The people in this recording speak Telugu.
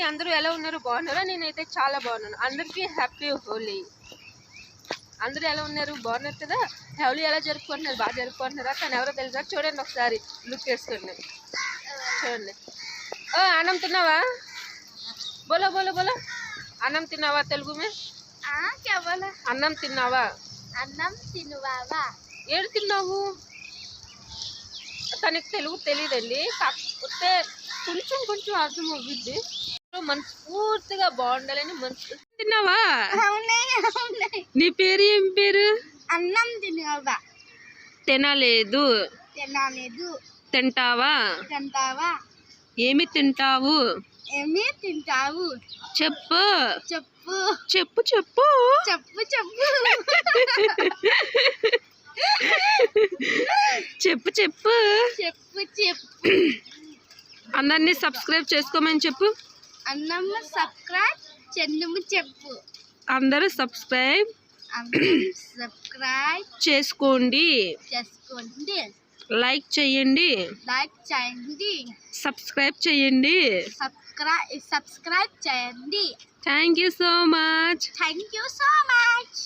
అందరూ ఎలా ఉన్నారు? బాగున్నారా? నేనైతే చాలా బాగున్నాను. అందరికీ హ్యాపీ హోలీ. అందరూ ఎలా ఉన్నారు? బాగున్నారు కదా? హోలీ ఎలా జరుపుకుంటున్నారు? బాగా జరుపుకుంటున్నారా? కానీ ఎవరో తెలుసా? చూడండి ఒకసారి లుక్ వేసుకోండి. చూడండి. ఓ అన్నం తిన్నావా? బోలో బోలో బోలో. అన్నం తిన్నావా? తెలుగు మే అన్నం తిన్నావా? అన్నం తినువావా? ఏడు తిన్నావు? తనకి తెలుగు తెలియదండి, కాకపోతే కొంచెం కొంచెం అర్థం అవుద్ది. మనస్ఫూర్తిగా బాగుండాలని మనసు. తిన్నావా? నీ పేరు ఏం పేరు? అన్నం తినవా? తినలేదు. తినలేదు. తింటావా? తింటావా? ఏమి తింటావు? ఏమి తింటావు? చెప్పు చెప్పు చెప్పు చెప్పు చెప్పు చెప్పు చెప్పు చెప్పు చెప్పు చెప్పు. అందరినీ సబ్స్క్రైబ్ చేసుకోమని చెప్పు. అన్నం సబ్స్క్రైబ్ చెన్నము చెప్పు. అందరూ సబ్స్క్రైబ్ చేసుకోండి, చేసుకోండి, లైక్ చేయండి, లైక్ చేయండి, సబ్స్క్రైబ్ చేయండి. సబ్స్క్రైబ్ చేయండి. Thank you so much. Thank you so much.